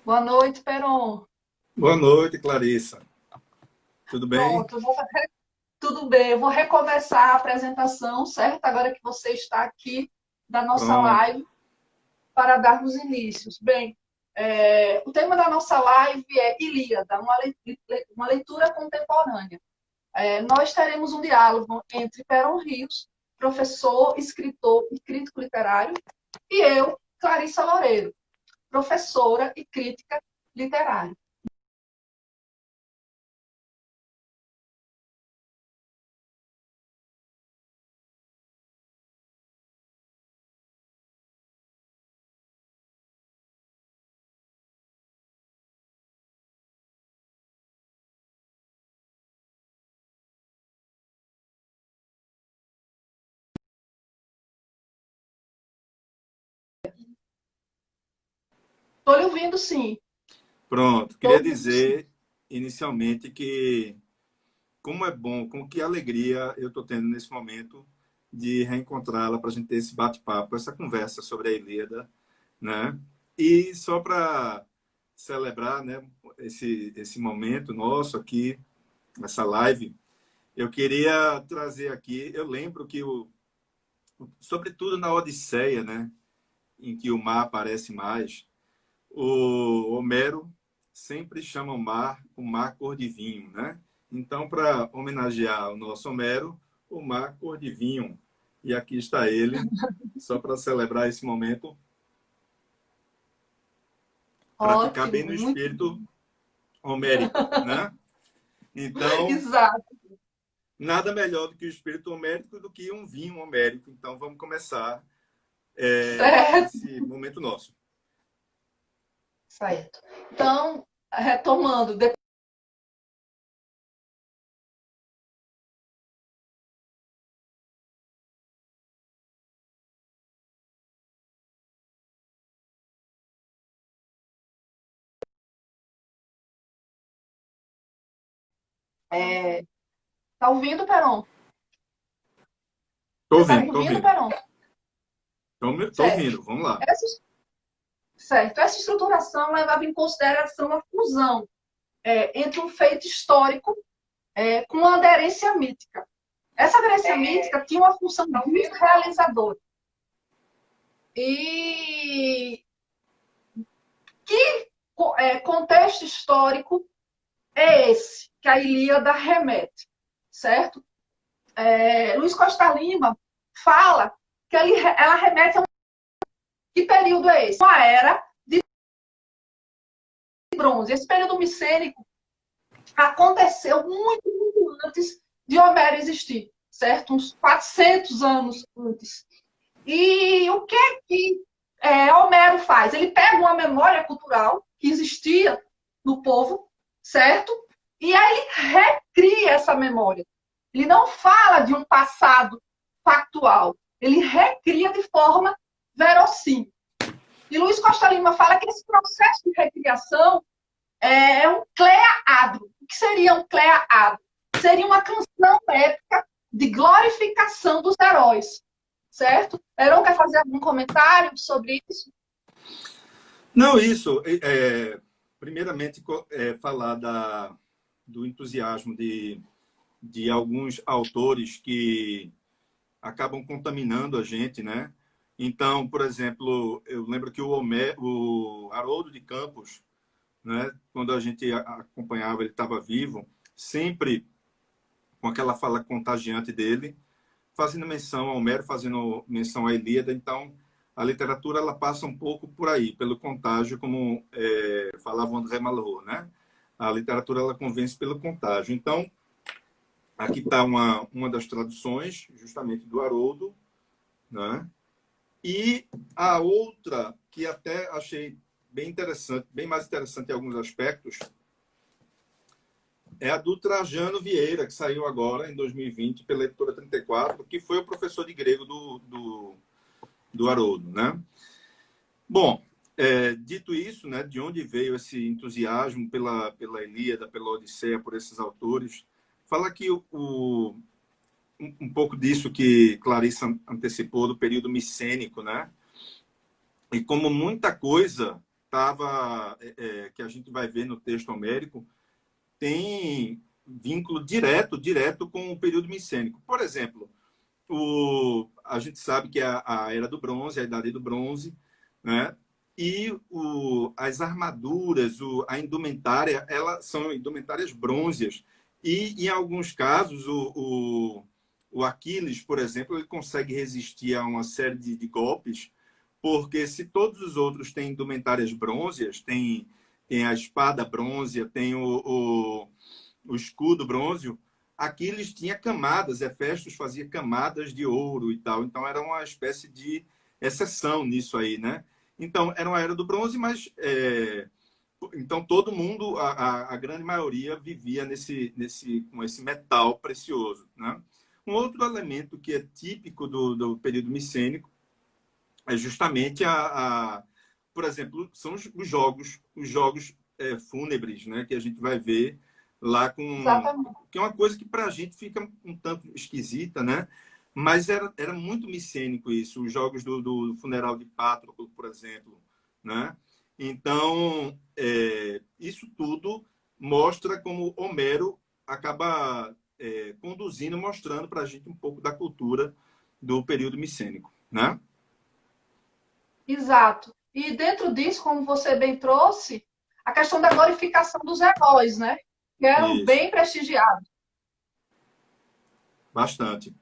Boa noite, Peron. Boa noite, Clarissa. Tudo bem? Pronto, tudo bem. Eu vou recomeçar a apresentação, certo? Agora que você está aqui da nossa Pronto. live para darmos inícios. Bem, o tema da nossa live é Ilíada, uma leitura contemporânea. Nós teremos um diálogo entre Peron Rios, professor, escritor e crítico literário, e eu, Clarissa Loureiro, professora e crítica literária. Estou lhe ouvindo, sim. Pronto. Estou Queria ouvindo, sim. dizer inicialmente que como é bom, com que alegria eu estou tendo nesse momento de reencontrá-la para a gente ter esse bate-papo, essa conversa sobre a Ilíada, né? E só para celebrar, né, esse momento nosso aqui, essa live, eu queria trazer aqui, eu lembro que sobretudo na Odisseia, né, em que o mar aparece mais, o Homero sempre chama o mar cor de vinho, né? Então, para homenagear o nosso Homero, o mar cor de vinho. E aqui está ele, só para celebrar esse momento, para ficar bem Ótimo, no muito espírito homérico, né? Então, exato. nada melhor do que o espírito homérico do que um vinho homérico. Então, vamos começar Certo. esse momento nosso. Certo. Então, retomando, tá ouvindo, Peron? Estou Você tá ouvindo, me estou ouvindo, ouvindo. Peron? Estou Certo. ouvindo, vamos lá. Essa, certo. Essa estruturação levava em consideração a fusão entre um feito histórico com uma aderência mítica. Essa aderência mítica tinha uma função muito realizadora. E que contexto histórico é esse que a Ilíada remete, certo? Luiz Costa Lima fala que ela remete a que período é esse? Uma era de bronze. Esse período micênico aconteceu muito antes de Homero existir, certo? Uns 400 anos antes. E o que Homero faz? Ele pega uma memória cultural que existia no povo, certo? E aí ele recria essa memória. Ele não fala de um passado factual, ele recria de forma verossímil. E Luiz Costa Lima fala que esse processo de recriação é um cleaado. O que seria um cleaado? Seria uma canção épica de glorificação dos heróis, certo? Heron quer fazer algum comentário sobre isso? Não, isso. Primeiramente, falar do entusiasmo de alguns autores que acabam contaminando a gente, né? Então, por exemplo, eu lembro que o Haroldo de Campos, né, quando a gente acompanhava, ele estava vivo, sempre com aquela fala contagiante dele, fazendo menção ao Homero, fazendo menção à Ilíada. Então, a literatura ela passa um pouco por aí, pelo contágio, como falava o André Malraux, né? A literatura ela convence pelo contágio. Então, aqui está uma das traduções, justamente do Haroldo, né? E a outra, que até achei bem interessante, bem mais interessante em alguns aspectos, é a do Trajano Vieira, que saiu agora, em 2020, pela editora 34, que foi o professor de grego do Haroldo, né? Bom, dito isso, né, de onde veio esse entusiasmo pela Ilíada, pela Odisseia, por esses autores, fala que um pouco disso que Clarissa antecipou do período micênico, né? E como muita coisa que a gente vai ver no texto homérico, tem vínculo direto com o período micênico. Por exemplo, a gente sabe que a Era do Bronze, a Idade do Bronze, né? E as armaduras, a indumentária, elas são indumentárias brônzeas. E, em alguns casos, o Aquiles, por exemplo, ele consegue resistir a uma série de golpes, porque se todos os outros têm indumentárias brônzeas, tem a espada brônzea, tem o escudo brônzeo, Aquiles tinha camadas, Hefestos fazia camadas de ouro e tal. Então, era uma espécie de exceção nisso aí, né? Então, era uma era do bronze, mas então todo mundo, a grande maioria, vivia com esse metal precioso, né? Um outro elemento que é típico do período micênico é justamente por exemplo, são os jogos fúnebres, né? Que a gente vai ver lá Exatamente. que é uma coisa que para a gente fica um tanto esquisita, né? Mas era muito micênico isso, os jogos do funeral de Patroclo, por exemplo, né? Então, isso tudo mostra como Homero acaba conduzindo, mostrando para a gente um pouco da cultura do período micênico, né? Exato. E dentro disso, como você bem trouxe, a questão da glorificação dos heróis, né? Que eram Isso, bem prestigiados. bastante.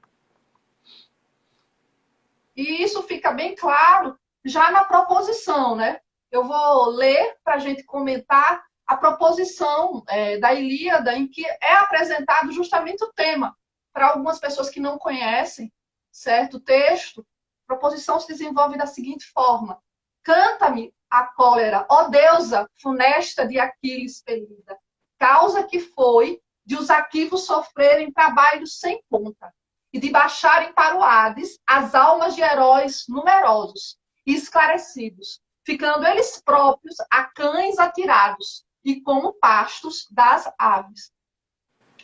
E isso fica bem claro já na proposição, né? Eu vou ler para a gente comentar a proposição da Ilíada, em que é apresentado justamente o tema. Para algumas pessoas que não conhecem, certo? O texto, a proposição se desenvolve da seguinte forma: canta-me a cólera, ó deusa funesta de Aquiles ferida, causa que foi de os aquivos sofrerem trabalhos sem conta e de baixarem para o Hades as almas de heróis numerosos e esclarecidos, ficando eles próprios a cães atirados e como pastos das aves.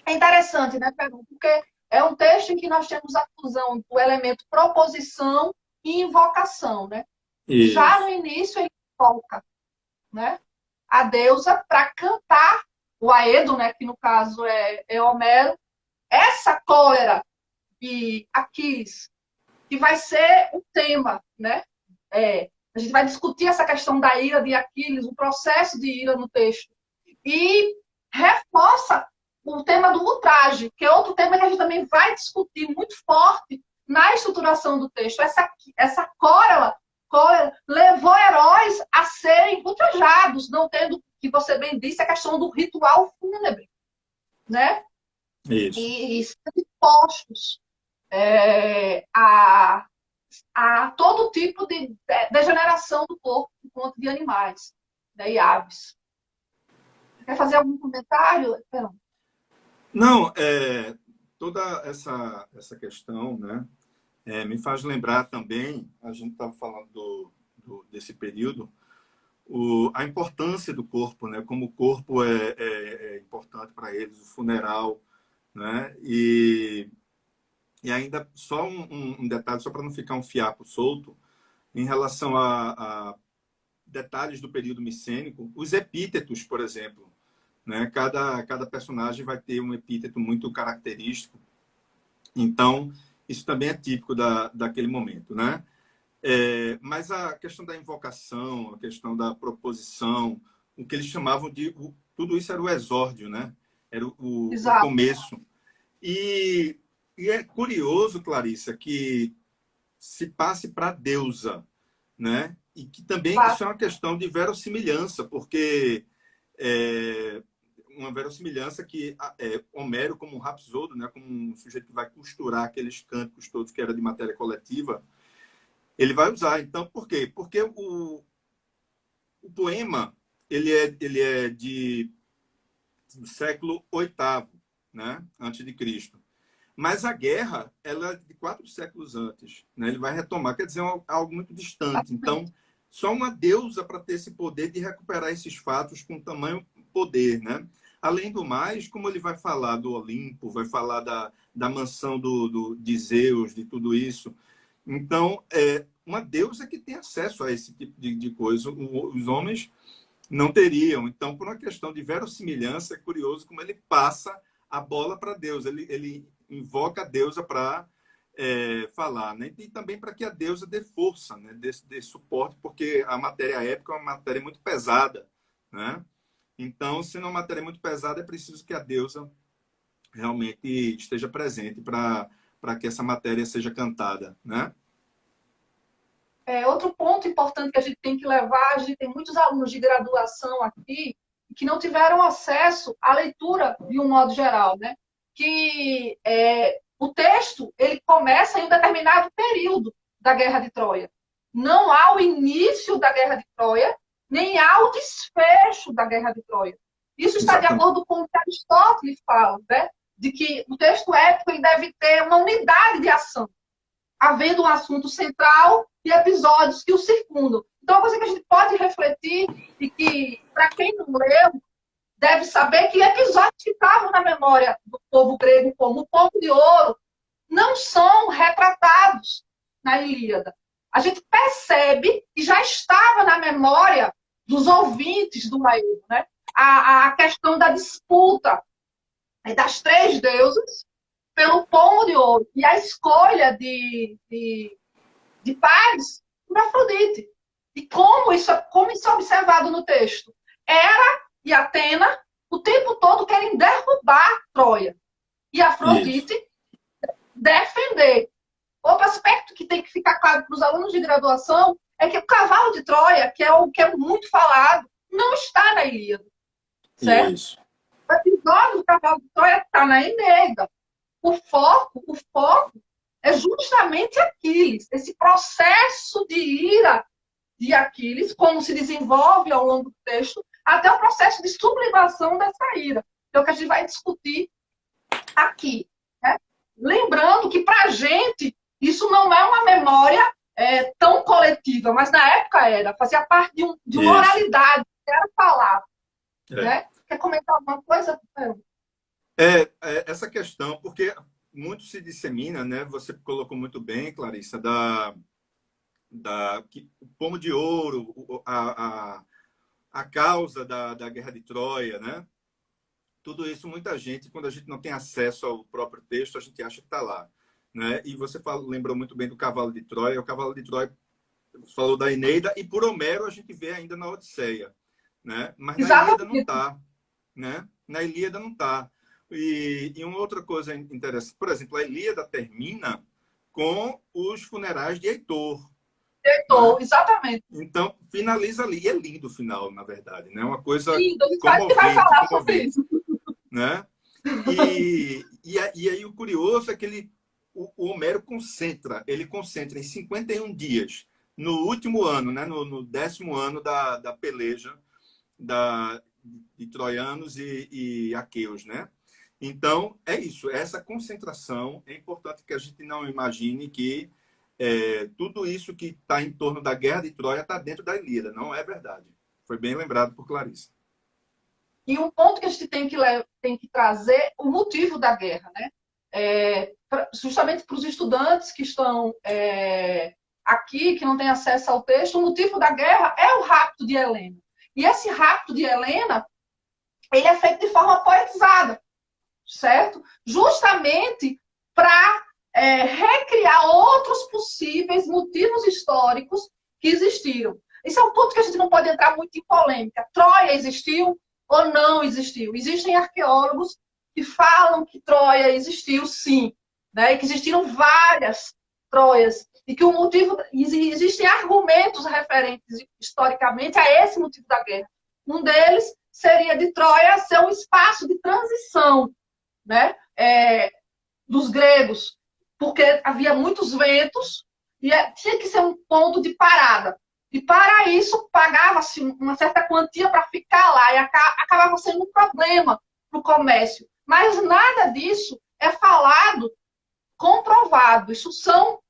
É interessante, né, Pedro? Porque é um texto em que nós temos a fusão do elemento proposição e invocação, né? Já no Isso, início ele invoca, né, a deusa para cantar o Aedo, né, que no caso é Homero, essa cólera e Aquiles, que vai ser o tema, né? A gente vai discutir essa questão da ira de Aquiles, o processo de ira no texto. E reforça o tema do ultraje, que é outro tema que a gente também vai discutir muito forte na estruturação do texto. Essa cólera levou heróis a serem ultrajados, não tendo, que você bem disse, a questão do ritual fúnebre, né? isso. E serem postos a todo tipo de degeneração do corpo por conta de animais, né, e aves. Quer fazer algum comentário? Não. Não, toda essa questão, né, me faz lembrar também, a gente estava falando desse período, a importância do corpo, né, como o corpo é importante para eles, o funeral, né, e ainda só um detalhe, só para não ficar um fiapo solto, em relação a detalhes do período micênico, os epítetos, por exemplo, né? Cada personagem vai ter um epíteto muito característico. Então, isso também é típico daquele momento, né? Mas a questão da invocação, a questão da proposição, o que eles chamavam de... tudo isso era o exórdio, né? Era o Exato. começo. E é curioso, Clarissa, que se passe para a deusa, né? E que também isso é uma questão de verossimilhança, porque uma verossimilhança que Homero, como um rapsodo, né, como um sujeito que vai costurar aqueles cânticos todos que era de matéria coletiva, ele vai usar. Então, por quê? Porque o poema ele é do século VIII, né, antes de Cristo. Mas a guerra, ela é de 4 séculos antes, né? Ele vai retomar, quer dizer, algo muito distante. Então, só uma deusa para ter esse poder de recuperar esses fatos com tamanho poder, né? Além do mais, como ele vai falar do Olimpo, vai falar da mansão de Zeus, de tudo isso. Então, uma deusa que tem acesso a esse tipo de coisa. Os homens não teriam. Então, por uma questão de verossimilhança, é curioso como ele passa a bola para Deus. Ele invoca a deusa para falar, né? E também para que a deusa dê força, né? Dê suporte, porque a matéria épica é uma matéria muito pesada, né? Então, sendo uma matéria muito pesada, é preciso que a deusa realmente esteja presente para que essa matéria seja cantada, né? Outro ponto importante que a gente tem que levar, a gente tem muitos alunos de graduação aqui que não tiveram acesso à leitura de um modo geral, né? Que o texto ele começa em um determinado período da Guerra de Troia. Não há o início da Guerra de Troia, nem há o desfecho da Guerra de Troia. Isso está de Exatamente. acordo com o que Aristóteles fala, né? De que o texto épico ele deve ter uma unidade de ação, havendo um assunto central e episódios que o circundam. Então, é uma coisa que a gente pode refletir e que, para quem não leu, deve saber que episódios que estavam na memória do povo grego, como o Pomo de Ouro, não são retratados na Ilíada. A gente percebe que já estava na memória dos ouvintes do Laído, né? A questão da disputa das três deusas pelo Pomo de Ouro e a escolha de pares por Afrodite. E como isso é observado no texto? Hera e Atena o tempo todo querem derrubar Troia. E Isso. Afrodite defender. Outro aspecto que tem que ficar claro para os alunos de graduação é que o cavalo de Troia, que é o que é muito falado, não está na Ilíada. Certo? Isso. O episódio do cavalo de Troia está na Eneida. O foco é justamente Aquiles, esse processo de ira de Aquiles, como se desenvolve ao longo do texto, até o processo de sublimação dessa ira, que é o que a gente vai discutir aqui. Né? Lembrando que, para a gente, isso não é uma memória tão coletiva, mas na época era, fazia parte de uma Isso. oralidade, que era falado. É. Né? Quer comentar alguma coisa? Essa questão, porque muito se dissemina, né? Você colocou muito bem, Clarissa, que o Pomo de Ouro, a causa da Guerra de Troia, né? Tudo isso, muita gente, quando a gente não tem acesso ao próprio texto, a gente acha que está lá. Né? E você lembrou muito bem do cavalo de Troia. O cavalo de Troia falou da Eneida, e por Homero a gente vê ainda na Odisseia. Né? Mas na Ilíada não Exatamente. está. Né? Na Ilíada não está. E uma outra coisa interessante, por exemplo, a Ilíada termina com os funerais de Heitor. Né? Exatamente. Então, finaliza ali. E é lindo o final, na verdade. Né? Uma coisa Lindo, a gente vai comovente, falar sobre comovente. isso. Né? E aí o curioso é que o Homero ele concentra em 51 dias, no último ano, né? no 10º ano da peleja de troianos e aqueus, né? Então, é isso. Essa concentração, é importante que a gente não imagine que tudo isso que está em torno da Guerra de Troia está dentro da Ilíada. Não é verdade. Foi bem lembrado por Clarissa. E um ponto que a gente tem que trazer, o motivo da guerra, né? Justamente para os estudantes que estão aqui, que não têm acesso ao texto, o motivo da guerra é o rapto de Helena. E esse rapto de Helena, ele é feito de forma poetizada, certo? Justamente para recriar outros possíveis motivos históricos que existiram. Esse é um ponto que a gente não pode entrar muito em polêmica. Troia existiu ou não existiu? Existem arqueólogos que falam que Troia existiu, sim, né? E que existiram várias Troias. E que o motivo. Existem argumentos referentes historicamente a esse motivo da guerra. Um deles seria de Troia ser um espaço de transição, né? Dos gregos, porque havia muitos ventos e tinha que ser um ponto de parada. E para isso pagava-se uma certa quantia para ficar lá e acabava sendo um problema para o comércio. Mas nada disso é falado, comprovado. Isso são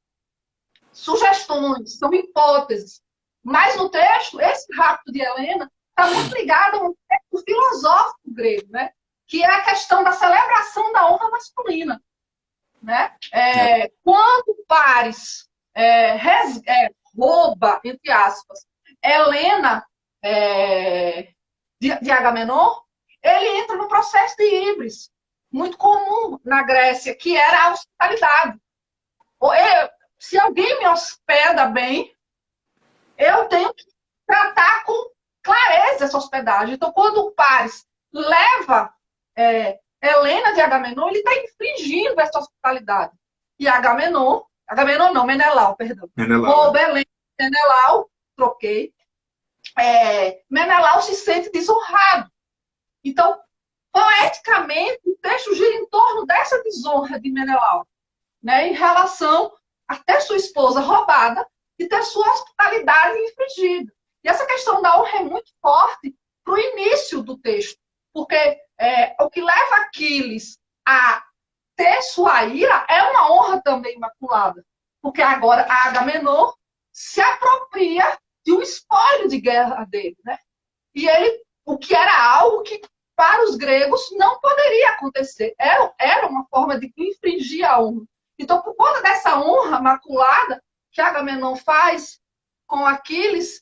sugestões, são hipóteses. Mas no texto, esse rapto de Helena está muito ligado a um texto filosófico grego, né? Que é a questão da celebração da honra masculina. Né? Quando Paris rouba, entre aspas, Helena de Agamenon, ele entra no processo de híbris, muito comum na Grécia, que era a hospitalidade. Se alguém me hospeda bem, eu tenho que tratar com clareza essa hospedagem. Então, quando o Paris leva Helena de Agamenon, ele está infringindo essa hospitalidade. E Agamenon não, Menelau, perdão. Menelau. Helena, Menelau, troquei. Menelau se sente desonrado. Então, poeticamente, o texto gira em torno dessa desonra de Menelau, né, em relação a ter sua esposa roubada e ter sua hospitalidade infringida. E essa questão da honra é muito forte para o início do texto, porque o que leva Aquiles a ter sua ira é uma honra também imaculada, porque agora a Agamenon se apropria de um espólio de guerra dele, né? E o que era algo que para os gregos não poderia acontecer, era uma forma de infringir a honra. Então, por conta dessa honra maculada que Agamenon faz com Aquiles,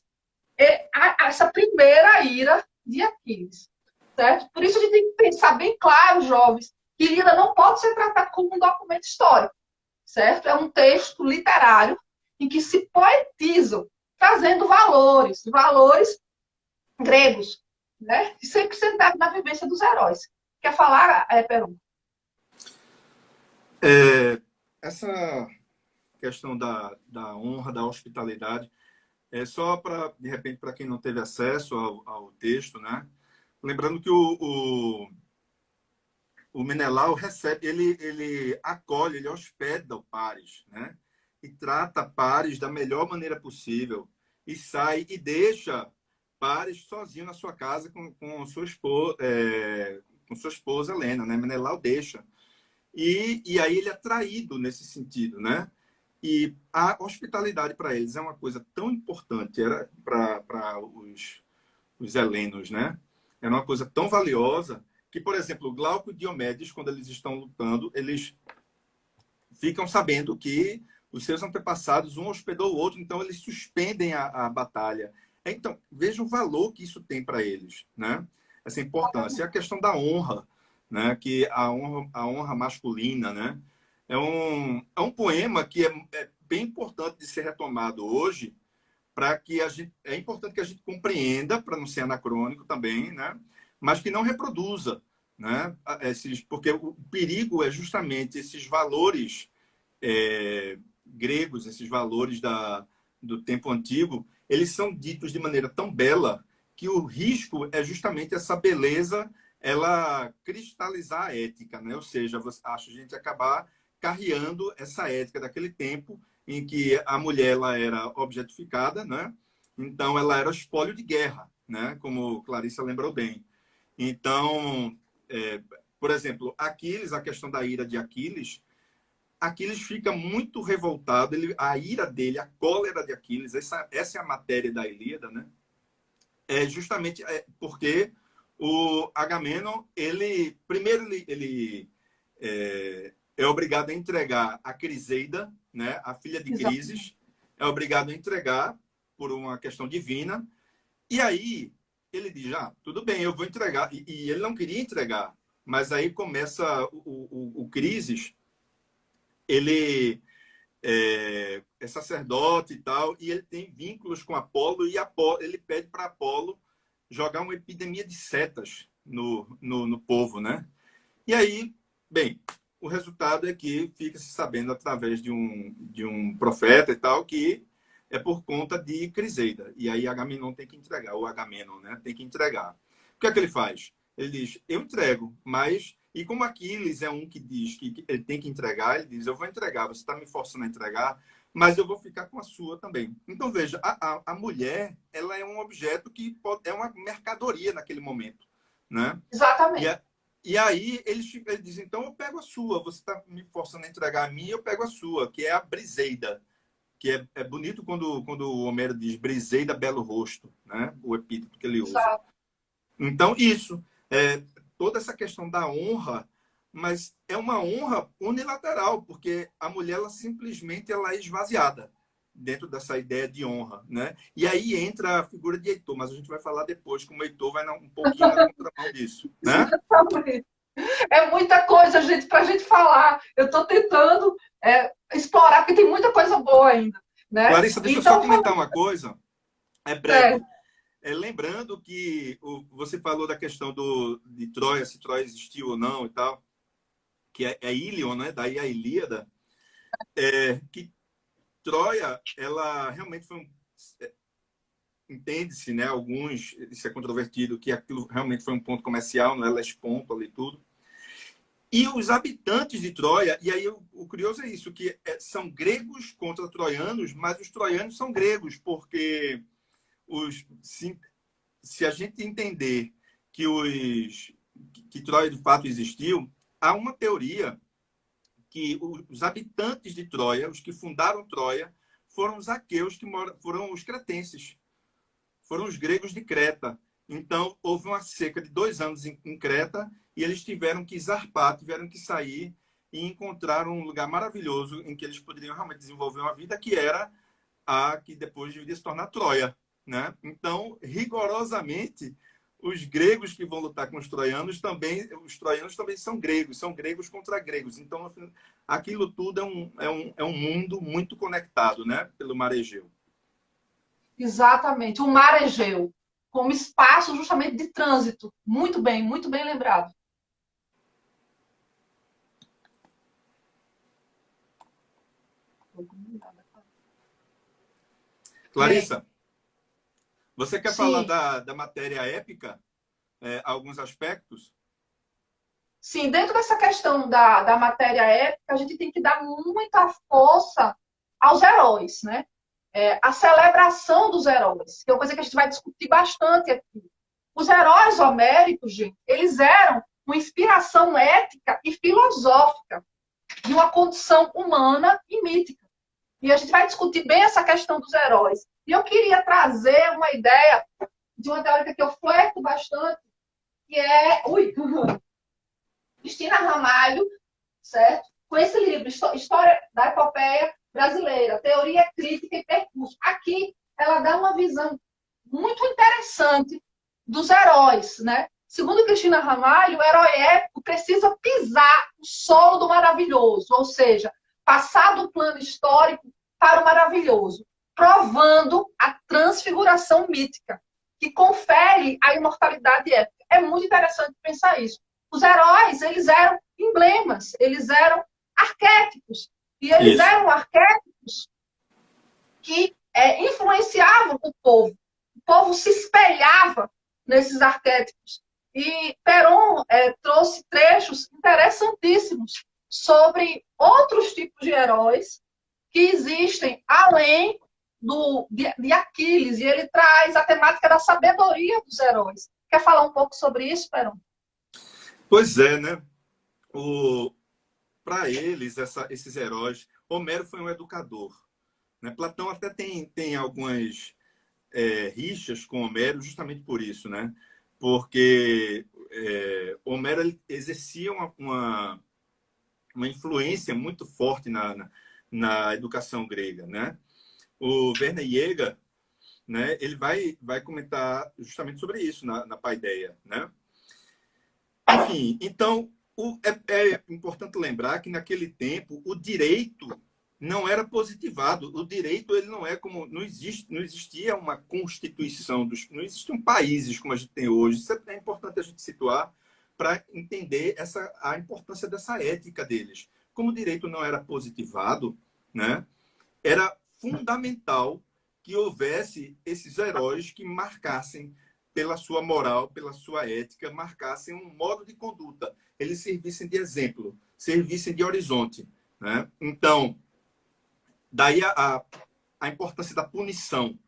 essa primeira ira de Aquiles, certo? Por isso a gente tem que pensar bem claro, jovens, que Ilíada não pode ser tratada como um documento histórico, certo? É um texto literário em que se poetizam, trazendo valores gregos, né? E sempre sentado na vivência dos heróis. Quer falar, Peron? Essa questão da honra, da hospitalidade, só para, de repente, para quem não teve acesso ao texto, né? Lembrando que o Menelau recebe, ele acolhe, ele hospeda o Paris, né? E trata Paris da melhor maneira possível. E sai e deixa Paris sozinho na sua casa com sua esposa Helena, né? Menelau deixa. E aí ele é traído nesse sentido, né? E a hospitalidade para eles é uma coisa tão importante, era para os helenos, né? Era uma coisa tão valiosa que, por exemplo, Glauco e Diomedes, quando eles estão lutando, eles ficam sabendo que os seus antepassados, um hospedou o outro, então eles suspendem a batalha. Então, veja o valor que isso tem para eles, né? Essa importância. E a questão da honra, né? Que a honra masculina, né? É um poema que é bem importante de ser retomado hoje, para que a gente, é importante que a gente compreenda, para não ser anacrônico também, né? Mas que não reproduza, né? Porque o perigo é justamente esses valores gregos, esses valores do tempo antigo, eles são ditos de maneira tão bela que o risco é justamente essa beleza, ela cristalizar a ética, né? Ou seja, acho a gente acabar carreando essa ética daquele tempo em que a mulher ela era objetificada, né? Então ela era espólio de guerra, né? Como Clarissa lembrou bem. Então, por exemplo, Aquiles, a questão da ira de Aquiles fica muito revoltado, a ira dele, a cólera de Aquiles, essa é a matéria da Ilíada, né? É justamente porque o Agamenon, primeiro ele é obrigado a entregar a Criseida, né, a filha de Crises, é obrigado a entregar por uma questão divina, e aí ele diz, tudo bem, eu vou entregar, e ele não queria entregar, mas aí começa o Crises, ele é sacerdote e tal, e ele tem vínculos com Apolo, e ele pede para Apolo jogar uma epidemia de setas no povo, né? E aí, bem, o resultado é que fica se sabendo através de um profeta e tal, que é por conta de Criseida. E aí Agamenon tem que entregar, o Agamenon, né? Tem que entregar. O que é que ele faz? Ele diz, eu entrego, mas... E como Aquiles é um que diz que ele tem que entregar, ele diz, eu vou entregar, você está me forçando a entregar, mas eu vou ficar com a sua também. Então, veja, a mulher, ela é um objeto que é uma mercadoria naquele momento, né? Exatamente. E aí ele diz, então eu pego a sua, você está me forçando a entregar a minha, eu pego a sua, que é a Briseida, que é bonito quando o Homero diz Briseida, belo rosto, né? O epíteto que ele usa. Exato. Então, isso, toda essa questão da honra, mas é uma honra unilateral, porque a mulher ela simplesmente ela é esvaziada. dentro dessa ideia de honra, né? E aí entra a figura de Heitor, mas a gente vai falar depois como Heitor vai um pouquinho na contramão disso, né? É muita coisa, gente, para a gente falar. Eu estou tentando explorar, porque tem muita coisa boa ainda, né? Clarissa, deixa eu só Então, comentar uma coisa, é breve. Lembrando que você falou da questão de Troia, se Troia existiu ou não e tal, que é Ílion, né? Daí a Ilíada, que Troia, ela realmente foi entende-se, né? Alguns, isso é controvertido, que aquilo realmente foi um ponto comercial, não é Lesponto ali tudo. E os habitantes de Troia, e aí o curioso é isso, que são gregos contra troianos, mas os troianos são gregos, porque se a gente entender que Troia de fato existiu, há uma teoria que os habitantes de Troia, os que fundaram Troia, foram os aqueus, foram os cretenses, foram os gregos de Creta. Então, houve uma cerca de 2 anos em Creta e eles tiveram que zarpar, tiveram que sair e encontraram um lugar maravilhoso em que eles poderiam realmente desenvolver uma vida que era a que depois viria se tornar Troia, né? Então, rigorosamente, os gregos que vão lutar com os troianos também são gregos contra gregos. Então, aquilo tudo é um mundo muito conectado, né? Pelo mar Egeu. exatamente, o mar Egeu, como espaço justamente de trânsito. Muito bem lembrado. Clarissa, você quer falar Sim, da matéria épica, alguns aspectos? sim, dentro dessa questão da matéria épica, a gente tem que dar muita força aos heróis, né? A celebração dos heróis, que é uma coisa que a gente vai discutir bastante aqui. Os heróis homéricos, gente, eles eram uma inspiração ética e filosófica de uma condição humana e mítica. E a gente vai discutir bem essa questão dos heróis. E eu queria trazer uma ideia de uma teórica que eu flerto bastante, que é Cristina Ramalho, certo? Com esse livro, História da Epopeia Brasileira, Teoria Crítica e Percurso. Aqui ela dá uma visão muito interessante dos heróis, né? Segundo Cristina Ramalho, o herói épico precisa pisar o solo do maravilhoso, ou seja, passar do plano histórico para o maravilhoso, provando a transfiguração mítica, que confere a imortalidade épica. É muito interessante pensar isso. Os heróis, eles eram emblemas, eles eram arquétipos, e eles Isso. eram arquétipos que influenciavam o povo. O povo se espelhava nesses arquétipos. E Peron trouxe trechos interessantíssimos sobre outros tipos de heróis que existem além de Aquiles. E ele traz a temática da sabedoria dos heróis. Quer falar um pouco sobre isso, Peron? Pois é, né? Para eles, esses heróis, Homero foi um educador, né? Platão até tem algumas rixas com Homero justamente por isso, né? Porque Homero ele exercia uma influência muito forte na educação grega, né? O Werner Jäger, né? Ele vai comentar justamente sobre isso na Paideia, né? Enfim, então é importante lembrar que naquele tempo o direito não era positivado. O direito ele não é como não existia uma constituição não existiam países como a gente tem hoje. Isso é importante a gente situar para entender a importância dessa ética deles. Como o direito não era positivado, né? Era fundamental que houvesse esses heróis que marcassem pela sua moral, pela sua ética, marcassem um modo de conduta. Eles servissem de exemplo, servissem de horizonte, né? Então, daí a importância da punição,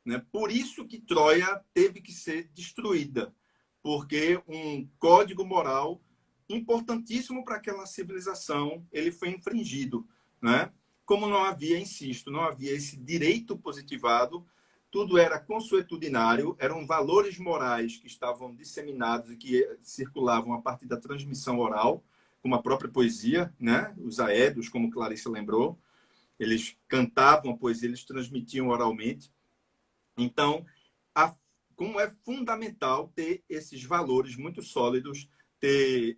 né? Por isso que Troia teve que ser destruída, porque um código moral importantíssimo para aquela civilização ele foi infringido, né? Como não havia, insisto, não havia esse direito positivado, tudo era consuetudinário, eram valores morais que estavam disseminados e que circulavam a partir da transmissão oral, como a própria poesia, né? Os aédios, como Clarice lembrou. eles cantavam a poesia, eles transmitiam oralmente. Então, como é fundamental ter esses valores muito sólidos, ter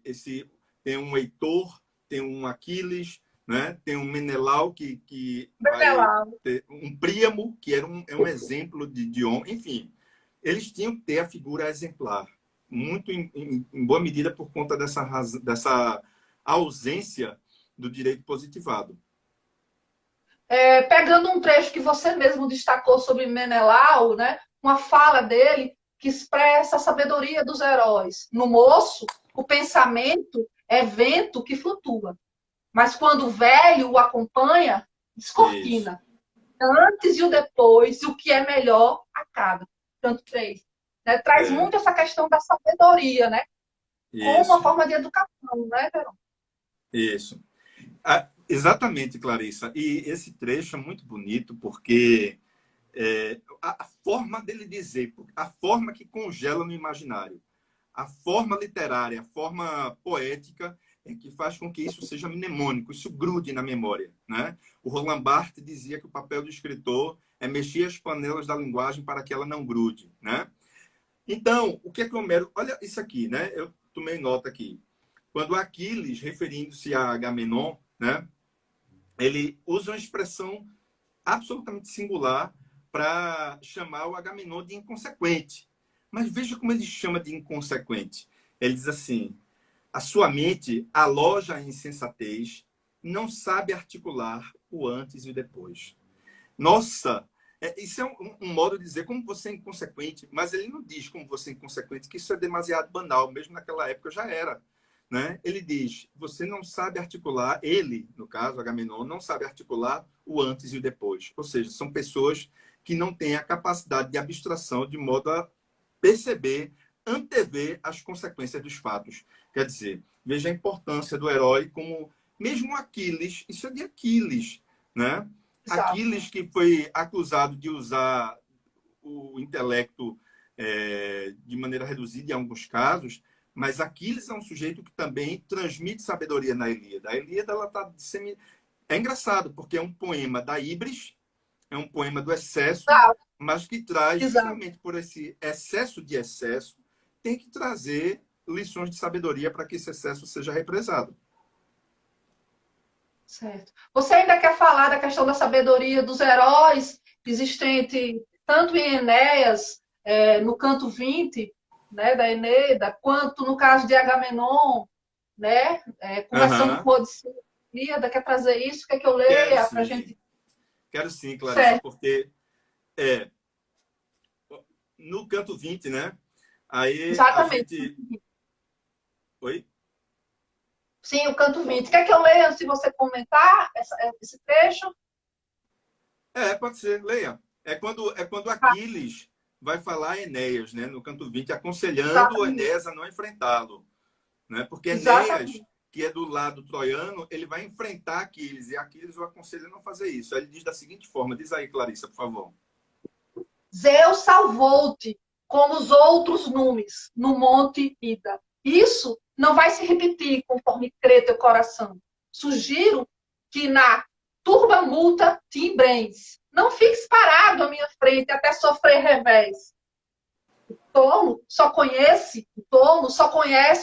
um Heitor, ter um Aquiles, né? Tem um Menelau que vai Menelau. ter um Príamo, que é um exemplo de homem. Enfim, eles tinham que ter a figura exemplar, muito em boa medida por conta dessa ausência do direito positivado. Pegando um trecho que você mesmo destacou sobre Menelau, né? Uma fala dele que expressa a sabedoria dos heróis. No moço, o pensamento é vento que flutua, mas quando o velho o acompanha, Isso. descortina. Antes e o depois, o que é melhor a cada. Tanto três. Né? Traz muito essa questão da sabedoria, né? Como uma Isso. forma de educação, né, Verão? Isso. Exatamente, Clarissa. E esse trecho é muito bonito porque a forma dele dizer, a forma que congela no imaginário, a forma literária, a forma poética é que faz com que isso seja mnemônico, isso grude na memória, né? O Roland Barthes dizia que o papel do escritor é mexer as panelas da linguagem para que ela não grude, né? Então, o que é que Homero... Olha isso aqui, né? Eu tomei nota aqui. Quando Aquiles, referindo-se a Agamenon, né? Ele usa uma expressão absolutamente singular para chamar o Agamenon de inconsequente. Mas veja como ele chama de inconsequente. Ele diz assim: a sua mente aloja a insensatez, não sabe articular o antes e o depois. Nossa, isso é um modo de dizer como você é inconsequente, mas ele não diz como você é inconsequente, que isso é demasiado banal, mesmo naquela época já era. Né? Ele diz, você não sabe articular, ele, no caso, Agamenon, não sabe articular o antes e o depois. Ou seja, são pessoas que não têm a capacidade de abstração de modo a perceber, antever as consequências dos fatos. Quer dizer, veja a importância do herói como, mesmo Aquiles, isso é de Aquiles, né? Exato. Aquiles, que foi acusado de usar o intelecto de maneira reduzida em alguns casos, mas Aquiles é um sujeito que também transmite sabedoria na Ilíada. A Ilíada, ela tá é engraçado, porque é um poema da híbris, é um poema do excesso, Exato. mas que traz, Exato. justamente por esse excesso de excesso, tem que trazer lições de sabedoria para que esse excesso seja represado. Certo. Você ainda quer falar da questão da sabedoria dos heróis existente tanto em Enéas, no canto 20, né, da Eneida, quanto no caso de Agamenon, né, conversando Uhum. com Odisseu, Ilíada, quer trazer isso? Quer que eu Quero leia para a sim. gente? Quero sim, Clarissa, Certo. porque é, no canto 20, né? Aí a Exatamente. gente. Oi? Sim, o canto 20. Quer que eu leia antes de você comentar esse trecho? Pode ser, leia. É quando Ah, Aquiles vai falar a Enéas, né, no canto 20, aconselhando o exatamente. Enéas a não enfrentá-lo. Né? Porque Enéas, Exatamente. que é do lado troiano, ele vai enfrentar Aquiles, e Aquiles o aconselha a não fazer isso. Aí ele diz da seguinte forma: diz aí, Clarissa, por favor. Zeus salvou-te como os outros numes no monte Ida. Isso não vai se repetir conforme crê teu coração. Sugiro que na turba multa te embrenhes. Não fiques parado à minha frente até sofrer revés. O tolo só conhece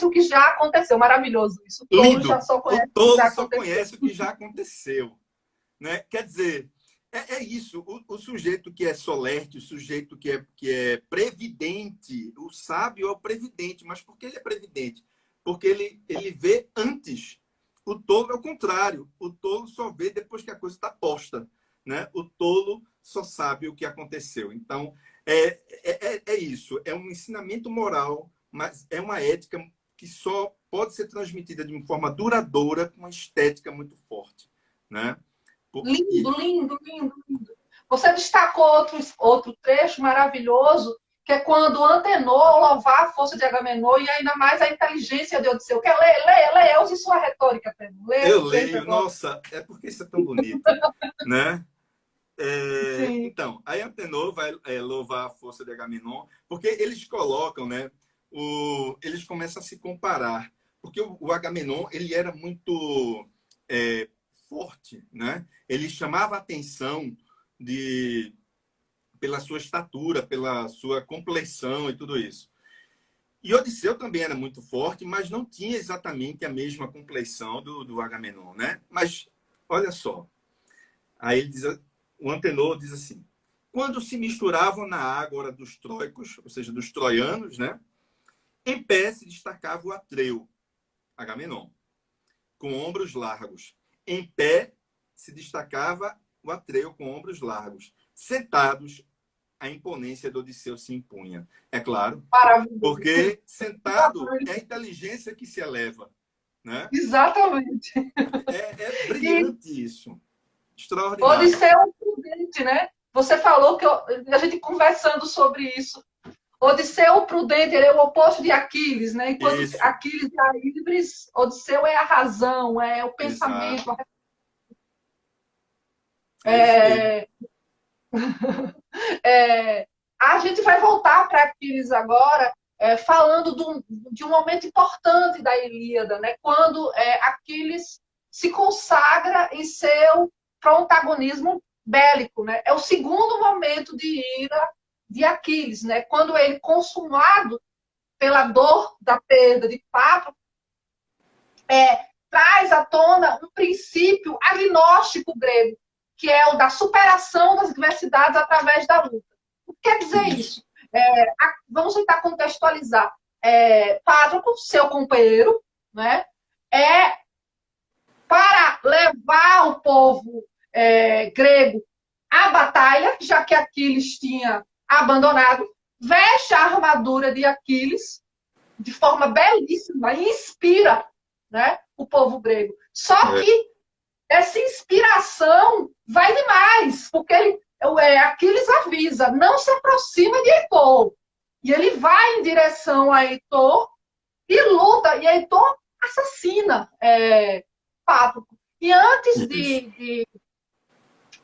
o que já aconteceu. Maravilhoso isso. O tolo já Lindo! só O conhece o que já tolo só aconteceu. conhece o que já aconteceu. Né? Quer dizer, é isso. O sujeito que é solerte, o sujeito que é previdente, o sábio é o previdente. Mas por que ele é previdente? Porque ele vê antes. O tolo é o contrário. O tolo só vê depois que a coisa está posta. Né? O tolo só sabe o que aconteceu. Então, é isso. É um ensinamento moral, mas é uma ética que só pode ser transmitida de uma forma duradoura com uma estética muito forte. Né? Lindo, lindo, lindo, lindo. Você destacou outro trecho maravilhoso, que é quando Antenor louvar a força de Agamenon e ainda mais a inteligência de Odisseu. Quer ler? Leia, leia, use sua retórica, Pedro. Leia Eu que seja leio, agora. nossa, é porque isso é tão bonito, né? Sim, Então, aí Antenor vai louvar a força de Agamenon, porque eles colocam, né? Eles começam a se comparar, porque o Agamenon ele era muito é, forte, né? Ele chamava a atenção pela sua estatura, pela sua compleição e tudo isso. E Odisseu também era muito forte, mas não tinha exatamente a mesma compleição do Agamenon, né? Mas, olha só, aí ele diz, o Antenor diz assim, quando se misturavam na ágora dos troicos, ou seja, dos troianos, né? Em pé se destacava o Atreu, Agamenon, com ombros largos. Em pé se destacava o Atreu com ombros largos. Sentados, a imponência do Odisseu se impunha. É claro, porque sentado é a inteligência que se eleva. Né? Exatamente. É brilhante isso. Extraordinário. Odisseu é um prudente, né? Você falou que a gente conversando sobre isso. Odisseu, o prudente, ele é o oposto de Aquiles, né? Enquanto isso. Aquiles é a íbris, Odisseu é a razão, é o pensamento. A gente vai voltar para Aquiles agora, falando de um momento importante da Ilíada, né? Quando Aquiles se consagra em seu protagonismo bélico, né? É o segundo momento de ira de Aquiles, né? Quando ele, consumado pela dor da perda de Patroclo, traz à tona um princípio agnóstico grego, que é o da superação das adversidades através da luta. O que quer dizer isso? Vamos tentar contextualizar. Patroclo, seu companheiro, né, para levar o povo grego à batalha, já que Aquiles tinha abandonado, veste a armadura de Aquiles de forma belíssima e inspira, né, o povo grego. Só que essa inspiração vai demais, porque Aquiles avisa, não se aproxima de Heitor. E ele vai em direção a Heitor e luta, e Heitor assassina Pátroclo. E antes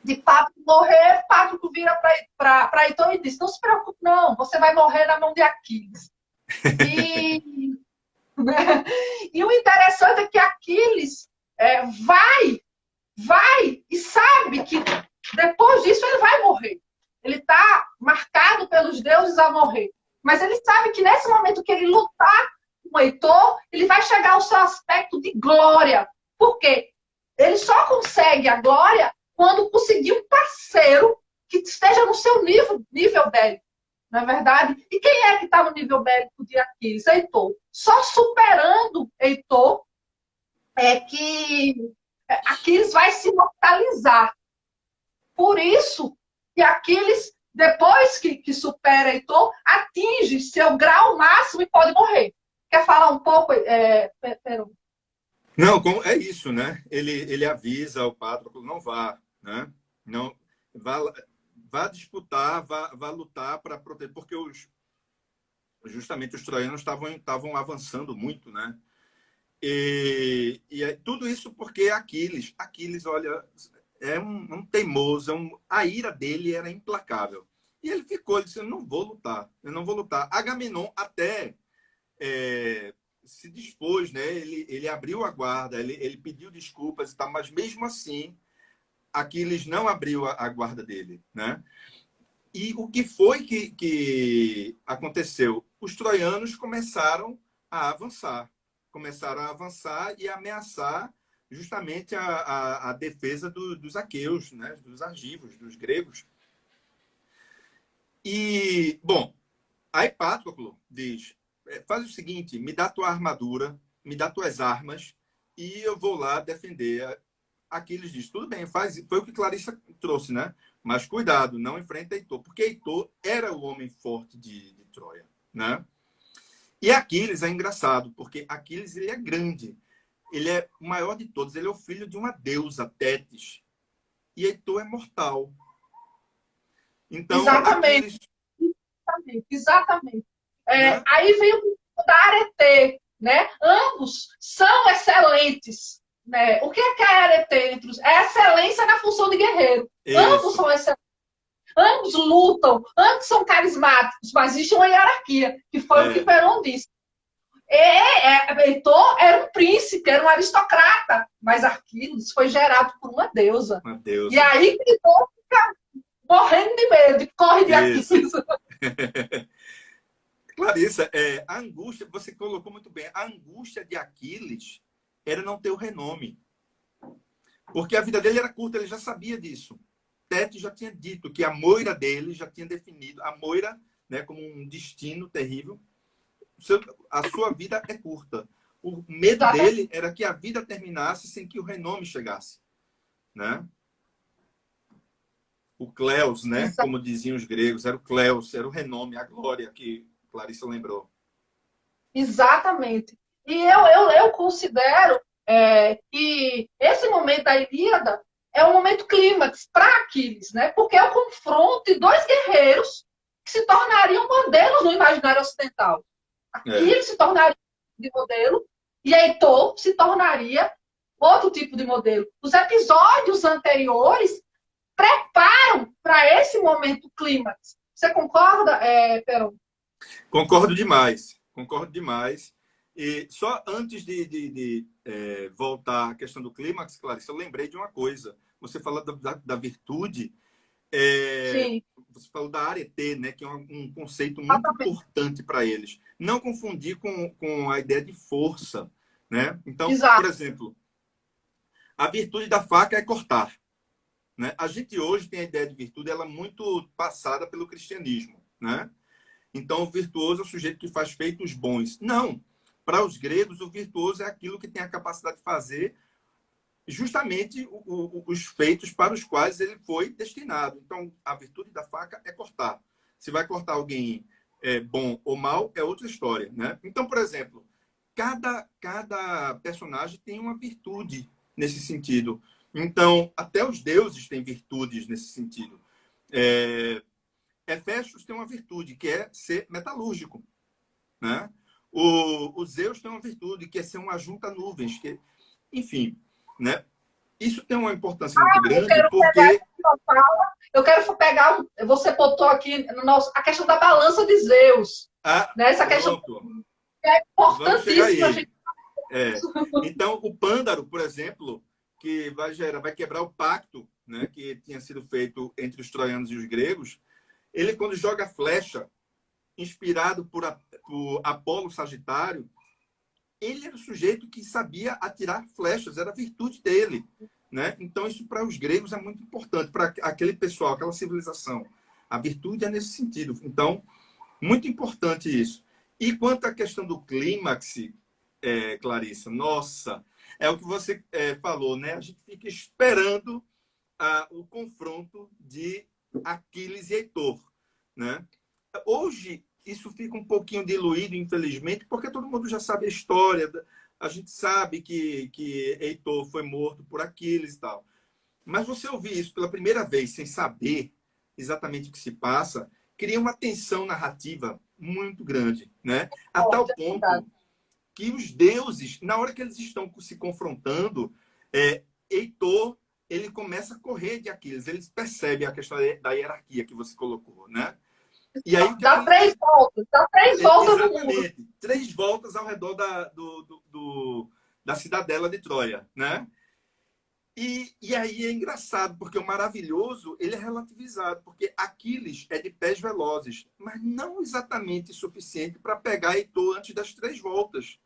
de Pátroclo morrer, Pátroclo vira para Heitor e diz, não se preocupe não, você vai morrer na mão de Aquiles. E o interessante é que Aquiles vai e sabe que depois disso ele vai morrer. Ele está marcado pelos deuses a morrer. Mas ele sabe que nesse momento que ele lutar com Heitor, ele vai chegar ao seu aspecto de glória. Por quê? Ele só consegue a glória quando conseguir um parceiro que esteja no seu nível bélico. Não é verdade? E quem é que está no nível bélico de Aquiles? Heitor. Só superando Heitor é que Aquiles vai se imortalizar. Por isso que Aquiles, depois que supera Heitor, atinge seu grau máximo e pode morrer. Quer falar um pouco, Peron? Não, é isso, né? Ele avisa ao Pátroclo, não vá, né? Não, vá disputar, vá lutar para proteger, porque justamente os troianos estavam avançando muito, né? E tudo isso porque Aquiles, olha, é um teimoso, a ira dele era implacável. E ele ficou, ele disse, eu não vou lutar. Agamenon até se dispôs, né? Ele abriu a guarda, ele pediu desculpas e tal, mas mesmo assim, Aquiles não abriu a guarda dele, né? E o que foi que aconteceu? Os troianos começaram a avançar e ameaçar justamente a defesa dos aqueus, né? Dos argivos, dos gregos. E, bom, aí Pátroclo diz, faz o seguinte, me dá tua armadura, me dá tuas armas e eu vou lá defender. Aquiles diz, tudo bem, foi o que Clarissa trouxe, né? Mas cuidado, não enfrenta Heitor, porque Heitor era o homem forte de Troia, né? E Aquiles é engraçado, porque Aquiles ele é grande, ele é o maior de todos, ele é o filho de uma deusa, Tétis, e Heitor é mortal. Então, exatamente. Aquiles... Exatamente. Né? Aí vem o da Arete, né? Ambos são excelentes. Né? O que é a Arete? É excelência na função de guerreiro. Isso. Ambos são excelentes. Ambos lutam, ambos são carismáticos, mas existe uma hierarquia, que foi o que Peron disse. Heitor era um príncipe, era um aristocrata, mas Aquiles foi gerado por uma deusa. Uma E deusa. aí que Heitor fica morrendo de medo, e corre de Isso. Aquiles. Clarissa, a angústia, você colocou muito bem, a angústia de Aquiles era não ter o renome. Porque a vida dele era curta, ele já sabia disso. Tétis já tinha dito que a Moira dele já tinha definido, a Moira, né, como um destino terrível, a sua vida é curta. O medo dele era que a vida terminasse sem que o renome chegasse, né? O Kleos, né? Como diziam os gregos, era o Kleos, era o renome, a glória que Clarissa lembrou. Exatamente. E eu considero que esse momento da Ilíada é um momento clímax para Aquiles, né? Porque é o confronto de dois guerreiros que se tornariam modelos no imaginário ocidental. Aquiles se tornaria de modelo e Heitor se tornaria outro tipo de modelo. Os episódios anteriores preparam para esse momento clímax. Você concorda, Peron? Concordo demais. Concordo demais. E só antes de voltar à questão do clímax, Clarice, eu lembrei de uma coisa. Você falou da virtude, Sim. você falou da arete, né, que é um conceito muito importante para eles. Não confundir com a ideia de força. Né? Então, Exato. por exemplo, a virtude da faca é cortar. Né? A gente hoje tem a ideia de virtude, ela é muito passada pelo cristianismo. Né? Então, o virtuoso é o sujeito que faz feitos bons. Não. Para os gregos, o virtuoso é aquilo que tem a capacidade de fazer justamente os feitos para os quais ele foi destinado. Então, a virtude da faca é cortar. Se vai cortar alguém bom ou mal, é outra história. Né? Então, por exemplo, cada personagem tem uma virtude nesse sentido. Então, até os deuses têm virtudes nesse sentido. Hefestos tem uma virtude, que é ser metalúrgico. Né? O Zeus tem uma virtude, que é ser um ajunta-nuvens. Enfim, né? Isso tem uma importância muito grande, porque... Eu quero pegar... Você botou aqui a questão da balança de Zeus. Né? Essa questão é importantíssima. Gente... Então, o Pândaro, por exemplo, que vai quebrar o pacto, né, que tinha sido feito entre os troianos e os gregos, ele, quando joga flecha, inspirado por Apolo Sagitário, ele era o sujeito que sabia atirar flechas, era a virtude dele. Né? Então, isso para os gregos é muito importante, para aquele pessoal, aquela civilização. A virtude é nesse sentido. Então, muito importante isso. E quanto à questão do clímax, Clarissa, nossa, é o que você falou, né? A gente fica esperando o confronto de Aquiles e Heitor. Né? Hoje, isso fica um pouquinho diluído, infelizmente, porque todo mundo já sabe a história. A gente sabe que Heitor foi morto por Aquiles e tal. Mas você ouvir isso pela primeira vez, sem saber exatamente o que se passa, cria uma tensão narrativa muito grande. Né? A tal ponto que os deuses, na hora que eles estão se confrontando, Heitor ele começa a correr de Aquiles. Eles percebem a questão da hierarquia que você colocou. Né? E aí, dá 3 voltas. Dá 3 voltas no mundo. Exatamente. 3 voltas ao redor da cidadela de Troia. Né? E aí é engraçado, porque o maravilhoso ele é relativizado, porque Aquiles é de pés velozes, mas não exatamente suficiente para pegar Heitor antes das 3 voltas.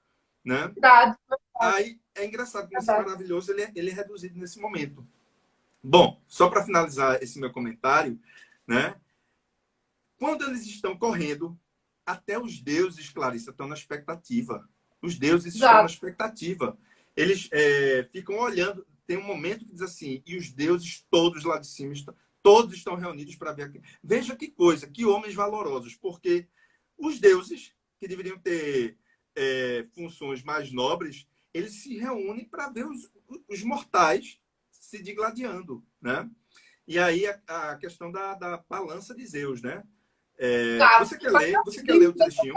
Né? Verdade. Aí é engraçado que esse maravilhoso ele é reduzido nesse momento. Bom, só para finalizar esse meu comentário, né? Quando eles estão correndo, até os deuses, Clarissa, estão na expectativa. Os deuses estão na expectativa. Eles ficam olhando. Tem um momento que diz assim, e os deuses todos lá de cima, todos estão reunidos para ver aqui. Veja que coisa, que homens valorosos, porque os deuses, que deveriam ter funções mais nobres, eles se reúnem para ver os mortais se digladiando. Né? E aí a questão da balança de Zeus, né? Você quer ler o trechinho?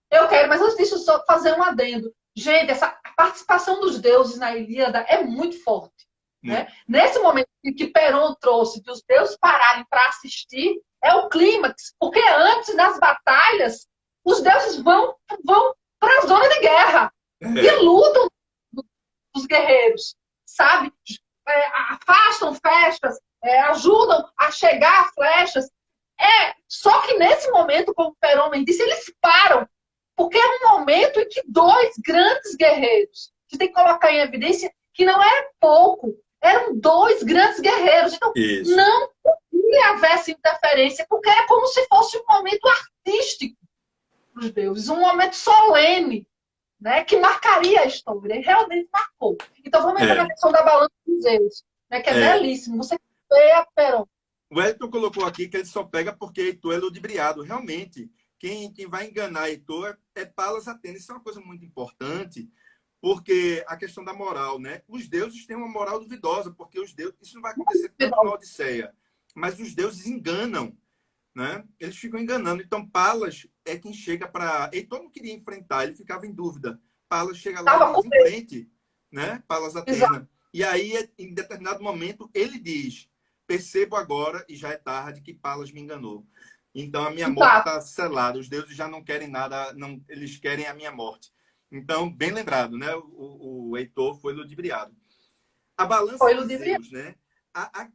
Eu quero, mas antes disso, só fazer um adendo. Gente, essa participação dos deuses na Ilíada é muito forte. Né? Nesse momento que Peron trouxe de os deuses pararem para assistir, é o clímax, porque antes, nas batalhas, os deuses vão para a zona de guerra e lutam os guerreiros, sabe? Afastam flechas, ajudam a chegar flechas. Só que nesse momento, como o Perômen disse, eles param, porque é um momento em que dois grandes guerreiros, que tem que colocar em evidência que não é pouco, eram dois grandes guerreiros. Então, Isso. não podia haver essa interferência, porque era como se fosse um momento artístico para os deuses, um momento solene, né, que marcaria a história, e realmente marcou. Então, vamos entrar na questão da balança dos Zeus, né, que é belíssimo. Você vê a Perón. O Elton colocou aqui que ele só pega porque Heitor é ludibriado. Realmente, quem vai enganar Heitor é Palas Atenas. Isso é uma coisa muito importante, porque a questão da moral, né? Os deuses têm uma moral duvidosa, porque os deuses, isso não vai acontecer tanto na Odisseia, mas os deuses enganam, né? Eles ficam enganando. Então, Palas é quem chega para... Heitor não queria enfrentar, ele ficava em dúvida. Palas chega lá e diz, em frente, né? Palas Atena. E aí, em determinado momento, ele diz: percebo agora, e já é tarde, que Palas me enganou. Então, a minha morte está selada. Os deuses já não querem nada, não, eles querem a minha morte. Então, bem lembrado, né? O Heitor foi ludibriado. A balança de Zeus, né?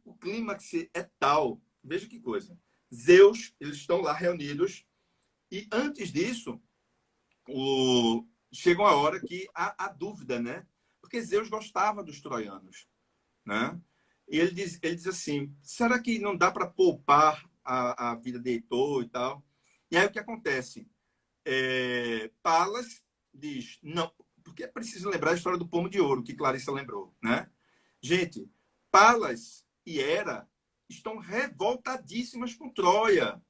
O clímax é tal. Veja que coisa. Zeus, eles estão lá reunidos. E antes disso, chega uma hora que há dúvida, né? Porque Zeus gostava dos troianos, né? E ele diz assim, será que não dá para poupar a vida de Heitor e tal? E aí o que acontece? Palas diz, não, porque é preciso lembrar a história do pomo de ouro, que Clarissa lembrou, né? Gente, Palas e Hera estão revoltadíssimas com Troia,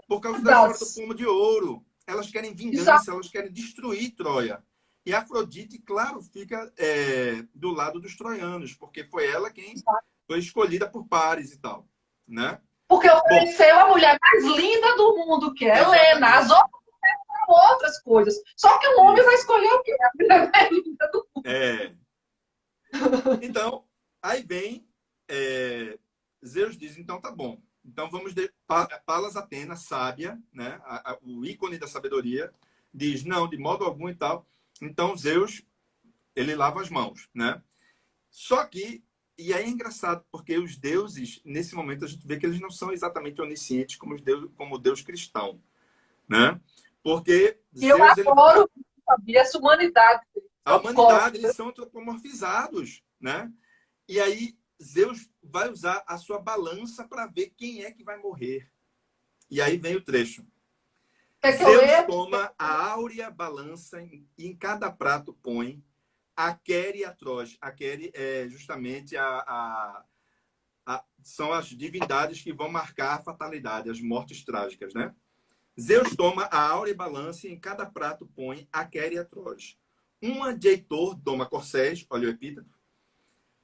por causa da história do pomo de ouro. Elas querem vingança, elas querem destruir Troia. E Afrodite, claro, fica do lado dos troianos, porque foi ela quem foi escolhida por Paris e tal, né? Porque ofereceu a mulher mais linda do mundo, que é Helena. As outras coisas. Só que o homem vai escolher o quê? A mulher mais linda do mundo. Então, aí vem Zeus diz, então tá bom. Então vamos... Palas Atena, sábia, né? O ícone da sabedoria, diz, não, de modo algum e tal. Então Zeus, ele lava as mãos, né? Só que, e aí é engraçado, porque os deuses, nesse momento, a gente vê que eles não são exatamente oniscientes como o Deus cristão, né? Porque Zeus, eu adoro essa humanidade. A humanidade, eles são antropomorfizados, né? E aí Zeus vai usar a sua balança para ver quem é que vai morrer. E aí vem o trecho. Zeus toma a áurea balança e em cada prato põe a Quere e a Troz. A Quere é justamente são as divindades que vão marcar a fatalidade, as mortes trágicas, né? Zeus toma a áurea balança e em cada prato põe a Quere e a Troz. Uma de Heitor toma Corcés, olha o epíteto,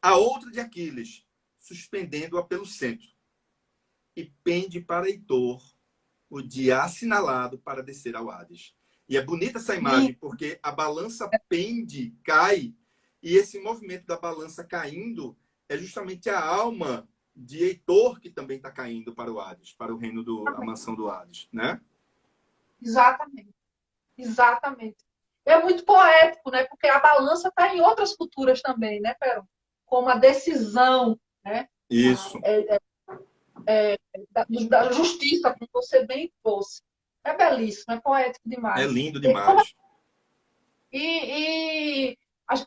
a outra de Aquiles, suspendendo-a pelo centro. E pende para Heitor o dia assinalado para descer ao Hades. E é bonita essa imagem, porque a balança pende, cai, e esse movimento da balança caindo é justamente a alma de Heitor que também está caindo para o Hades, para o reino a mansão do Hades, né? Exatamente. Exatamente. É muito poético, né? Porque a balança está em outras culturas também, né, Perón? Como a decisão, né? Isso. Da justiça, como você bem trouxe. É belíssimo, é poético demais. É lindo demais.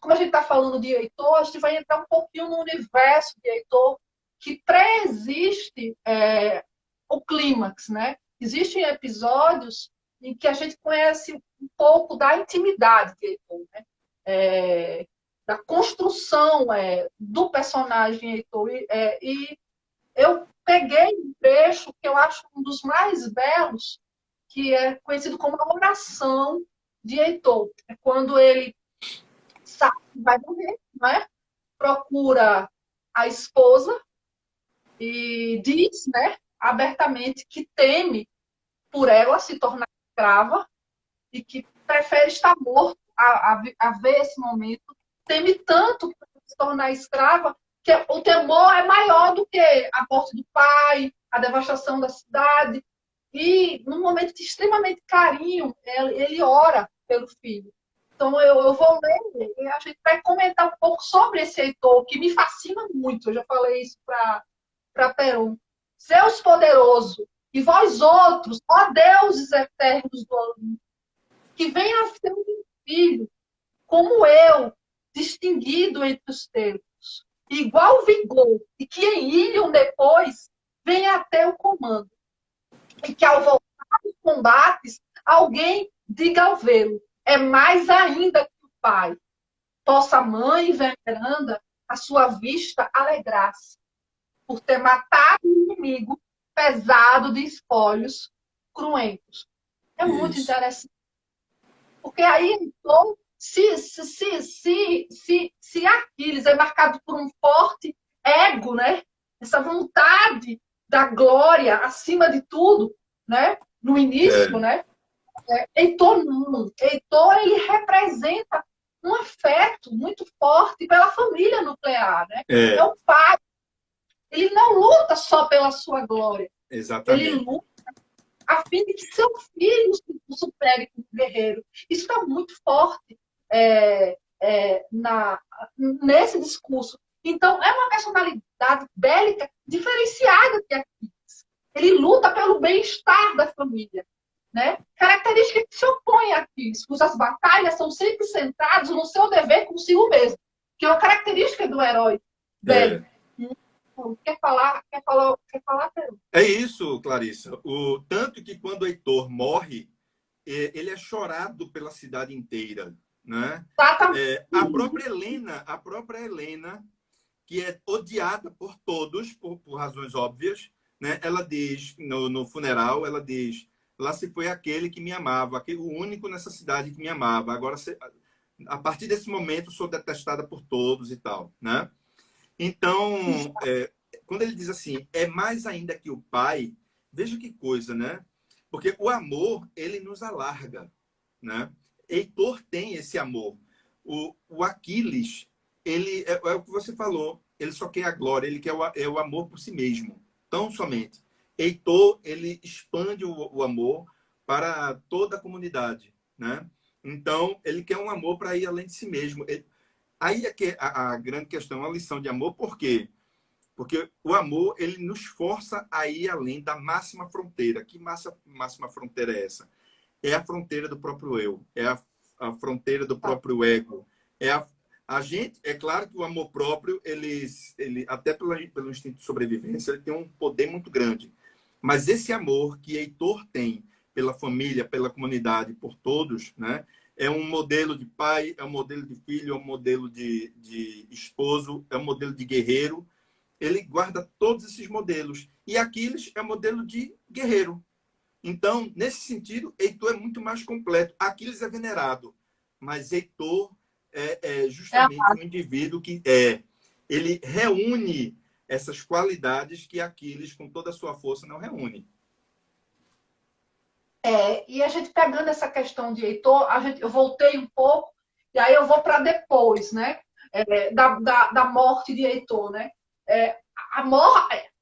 Como a gente está falando de Heitor, a gente vai entrar um pouquinho no universo de Heitor, que pré-existe o clímax, né? Existem episódios em que a gente conhece um pouco da intimidade de Heitor, né? Da construção do personagem Heitor. E eu peguei um trecho que eu acho um dos mais belos, que é conhecido como a oração de Heitor. É quando ele sabe que vai morrer, né? Procura a esposa e diz, né, abertamente que teme por ela se tornar escrava e que prefere estar morto a ver esse momento. Teme tanto por se tornar escrava que o temor é maior do que a morte do pai, a devastação da cidade. E, num momento de extremamente carinho, ele ora pelo filho. Então, eu vou ler e a gente vai comentar um pouco sobre esse Heitor, que me fascina muito. Eu já falei isso para Peron. Zeus poderoso, e vós outros, ó deuses eternos do Olimpo, que venha a ser um filho, como eu, distinguido entre os teus, igual vigor, e que em Ilion depois venha até o comando. E que ao voltar dos combates, alguém diga ao vê-lo, é mais ainda que o pai. Possa a mãe veneranda a sua vista alegrar-se, por ter matado o inimigo pesado de espólios cruentos. É muito Isso. interessante. Porque aí, então, se Aquiles é marcado por um forte ego, né? Essa vontade da glória acima de tudo, né? No início, É, né? Heitor não. Heitor, ele representa um afeto muito forte pela família nuclear, né? É é, o pai. Ele não luta só pela sua glória. Ele exatamente. luta a fim de que seu filho o supere como guerreiro. Isso está muito forte nesse discurso. Então, é uma personalidade bélica diferenciada de Aquiles. Ele luta pelo bem-estar da família. Né? Característica que se opõe a Aquiles, cujas batalhas são sempre centradas no seu dever consigo mesmo, que é uma característica do herói bélico. É. Quer falar, Pedro? É isso, Clarissa. O tanto que quando o Heitor morre, ele é chorado pela cidade inteira, né? A própria Helena, que é odiada por todos, por razões óbvias, né? Ela diz no funeral, ela diz: lá se foi aquele que me amava, o único nessa cidade que me amava. Agora, a partir desse momento, sou detestada por todos e tal, né? Então, quando ele diz assim, é mais ainda que o pai, veja que coisa, né? Porque o amor, ele nos alarga, né? Heitor tem esse amor. O Aquiles, ele é o que você falou, ele só quer a glória, ele quer o amor por si mesmo, tão somente. Heitor, ele expande o amor para toda a comunidade, né? Então, ele quer um amor para ir além de si mesmo. Aí é que a grande questão, a lição de amor, por quê? Porque o amor, ele nos força a ir além da máxima fronteira. Que máxima fronteira é essa? É a fronteira do próprio eu, é a fronteira do próprio ego. A gente, é claro que o amor próprio, ele até pelo instinto de sobrevivência, ele tem um poder muito grande. Mas esse amor que Heitor tem pela família, pela comunidade, por todos, né? É um modelo de pai, é um modelo de filho, é um modelo de esposo, é um modelo de guerreiro. Ele guarda todos esses modelos. E Aquiles é um modelo de guerreiro. Então, nesse sentido, Heitor é muito mais completo. Aquiles é venerado, mas Heitor é justamente um indivíduo que ele reúne essas qualidades que Aquiles, com toda a sua força, não reúne. E a gente pegando essa questão de Heitor, eu voltei um pouco, e aí eu vou para depois, né? Da morte de Heitor, né?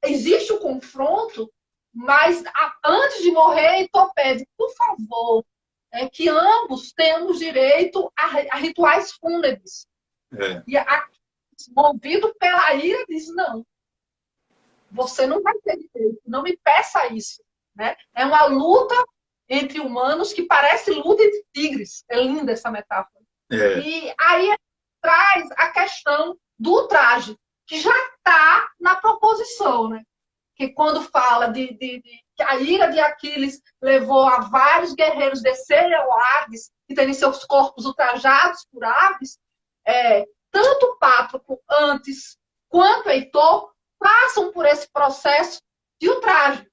Existe o confronto, mas antes de morrer, Heitor pede, por favor, que ambos tenhamos direito a rituais fúnebres. É, E movido pela ira, diz, não, você não vai ter direito, não me peça isso. Né? É uma luta entre humanos que parece luta de tigres. É linda essa metáfora. é, E aí traz a questão do traje, que já está na proposição, né? Que quando fala que a ira de Aquiles levou a vários guerreiros descerem ao Hades e terem seus corpos ultrajados por aves, tanto Pátroclo antes quanto Heitor passam por esse processo de ultraje.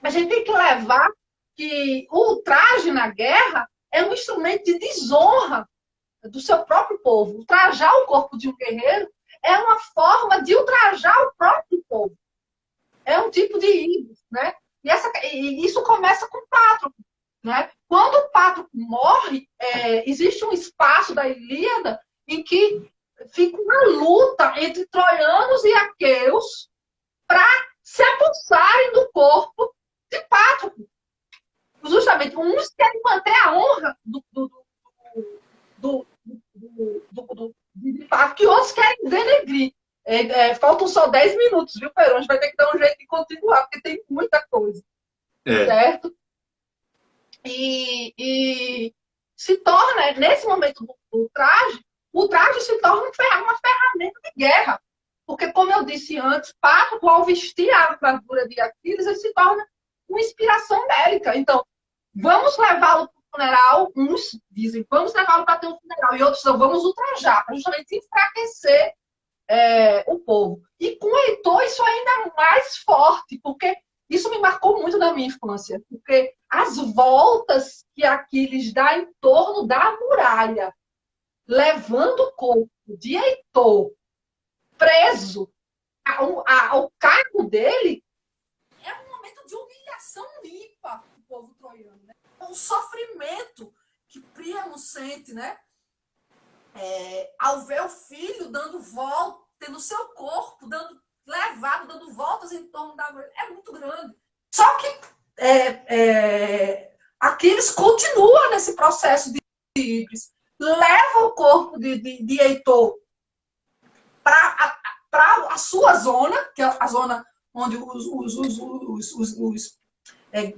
A gente tem que levar que o ultraje na guerra é um instrumento de desonra do seu próprio povo. Ultrajar o corpo de um guerreiro é uma forma de ultrajar o próprio povo. É um tipo de ídolo, né? E isso começa com Pátroclo, né? Quando o Pátroclo morre, existe um espaço da Ilíada em que fica uma luta entre troianos e aqueus para se apossarem do corpo de Pátroclo. Justamente, uns querem manter a honra que outros querem denegrir. Faltam só 10 minutos, viu, Pedro? A gente vai ter que dar um jeito de continuar, porque tem muita coisa, certo? E se torna, nesse momento do traje, o traje se torna uma ferramenta de guerra. Porque, como eu disse antes, Patroclo, ao vestir a armadura de Aquiles, ele se torna uma inspiração bélica. Então, vamos levá-lo para o funeral. Uns dizem, vamos levá-lo para ter um funeral. E outros dizem, vamos ultrajar, para justamente enfraquecer o povo. E com o Heitor, isso ainda é mais forte, porque isso me marcou muito na minha infância. Porque as voltas que Aquiles dá em torno da muralha, levando o corpo de Heitor preso ao cargo dele, é um momento de humilhação limpa do povo troiano, né? O sofrimento que Príamo sente, né? Ao ver o filho dando volta, tendo seu corpo dando voltas em torno da mulher, é muito grande. Só que Aquiles continua nesse processo de Íbris, leva o corpo de Heitor para a sua zona, que é a zona onde os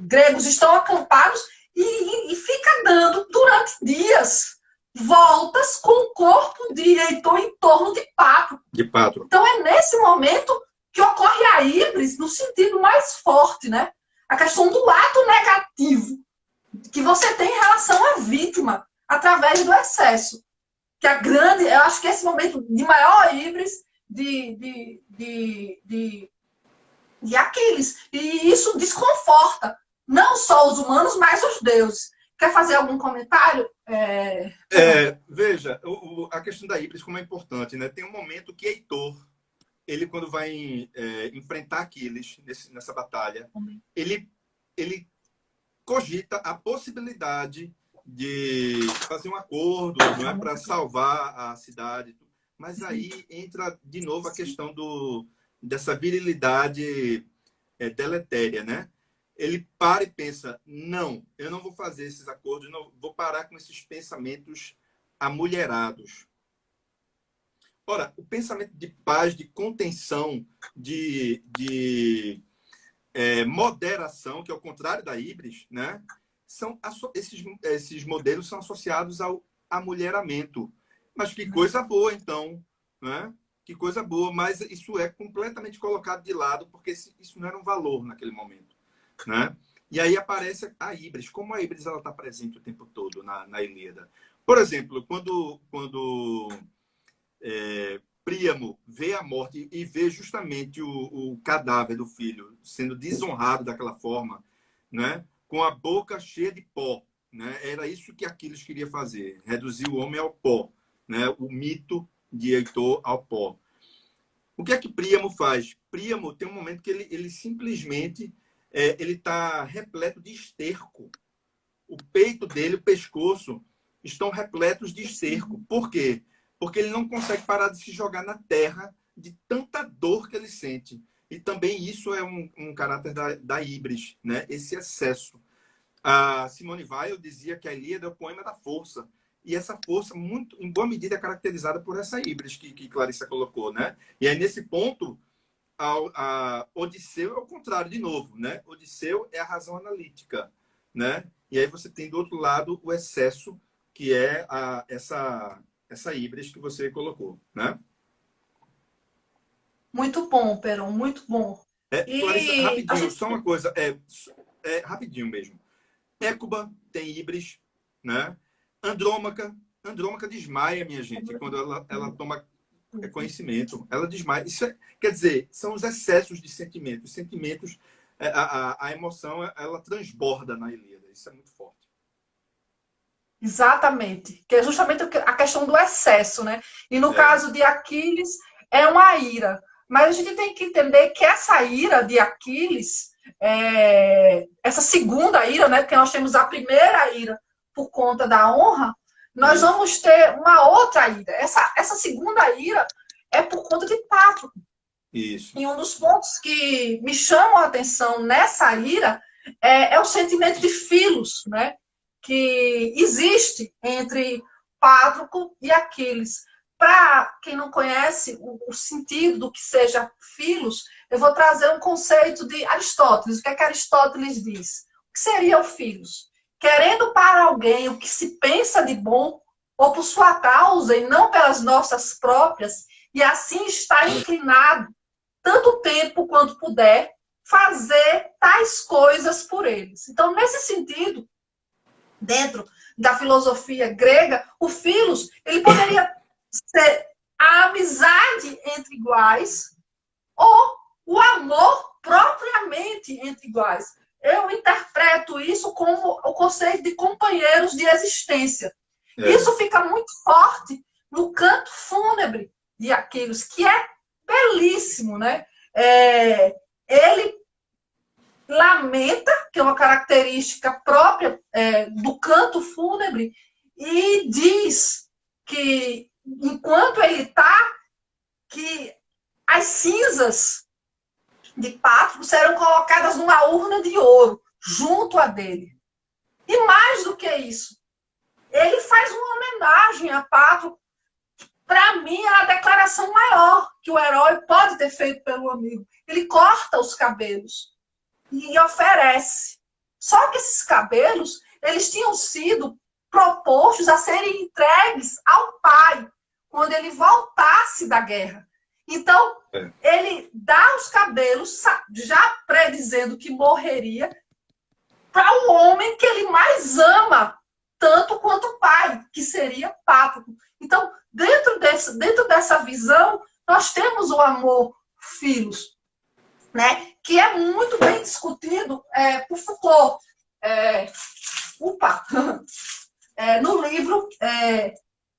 gregos estão acampados, e fica dando, durante dias, voltas com o corpo de Heitor em torno de Patroclo. Então, é nesse momento que ocorre a Íbris no sentido mais forte, né? A questão do ato negativo que você tem em relação à vítima, através do excesso. Que eu acho que esse momento de maior Íbris de Aquiles. E isso desconforta não só os humanos, mas os deuses. Quer fazer algum comentário? Veja, a questão da Íbris, como é importante, né? Tem um momento que Heitor, ele quando vai enfrentar Aquiles nessa batalha, ele cogita a possibilidade de fazer um acordo, não é, para salvar a cidade. Mas aí entra de novo a questão dessa virilidade deletéria, né? Ele para e pensa, não, eu não vou fazer esses acordos, não vou parar com esses pensamentos amulherados. Ora, o pensamento de paz, de contenção, de moderação, que é o contrário da Íbris, né? Esses modelos são associados ao amulheramento. Mas que coisa boa, então, né? Que coisa boa, mas isso é completamente colocado de lado, porque isso não era um valor naquele momento, né? E aí aparece a Íbris. Como a Íbris está presente o tempo todo na Ilíada? Por exemplo, quando Príamo vê a morte e vê justamente o cadáver do filho sendo desonrado daquela forma, né? Com a boca cheia de pó, né? Era isso que Aquiles queria fazer, reduzir o homem ao pó, né? O mito de Heitor ao pó. O que é que Príamo faz? Príamo tem um momento que ele simplesmente ele está repleto de esterco. O peito dele, o pescoço, estão repletos de esterco. Por quê? Porque ele não consegue parar de se jogar na terra de tanta dor que ele sente. E também isso é um caráter da Íbris, né? Esse excesso. A Simone Weil dizia que a Ilíada é o poema da força. E essa força, muito, em boa medida, é caracterizada por essa Íbris que Clarissa colocou, né? E aí, nesse ponto, a Odisseu é o contrário, de novo, né? Odisseu é a razão analítica, né? E aí você tem, do outro lado, o excesso, que é essa Íbris que você colocou, né? Muito bom, Peron, muito bom. Clarissa, rapidinho, só uma coisa, rapidinho mesmo. Hécuba tem Íbris, né? Andrômaca desmaia, minha gente, quando ela toma conhecimento, ela desmaia. Isso quer dizer, são os excessos de sentimentos. Os sentimentos, a emoção, ela transborda na Ilíada. Isso é muito forte. Exatamente, que é justamente a questão do excesso, né? E no caso de Aquiles, é uma ira. Mas a gente tem que entender que essa ira de Aquiles, essa segunda ira, né? Porque nós temos a primeira ira por conta da honra, nós vamos ter uma outra ira. Essa segunda ira é por conta de Patroclo. Isso. E um dos pontos que me chamam a atenção nessa ira é o sentimento de filos, né? Que existe entre Patroclo e Aquiles. para quem não conhece o sentido do que seja filos, eu vou trazer um conceito de Aristóteles. O que é que Aristóteles diz? O que seria o filos? Querendo para alguém o que se pensa de bom, ou por sua causa e não pelas nossas próprias, e assim está inclinado, tanto tempo quanto puder, fazer tais coisas por eles. Então, nesse sentido, dentro da filosofia grega, o filos, ele poderia ser a amizade entre iguais ou o amor propriamente entre iguais. Eu interpreto isso como o conceito de companheiros de existência. Isso fica muito forte no canto fúnebre de Aquiles, que é belíssimo, né? Ele lamenta, que é uma característica própria do canto fúnebre, e diz que, enquanto ele está, que as cinzas de Pátroclo serão colocadas numa urna de ouro, junto a dele. E mais do que isso, ele faz uma homenagem a Pátroclo. Para mim, é a declaração maior que o herói pode ter feito pelo amigo. Ele corta os cabelos e oferece. Só que esses cabelos, eles tinham sido propostos a serem entregues ao pai, quando ele voltasse da guerra. Então, ele dá os cabelos, já predizendo que morreria, para o homem que ele mais ama, tanto quanto o pai, que seria Pátroclo. Então, dentro dessa visão, nós temos o amor filos, né? Que é muito bem discutido por Foucault. No livro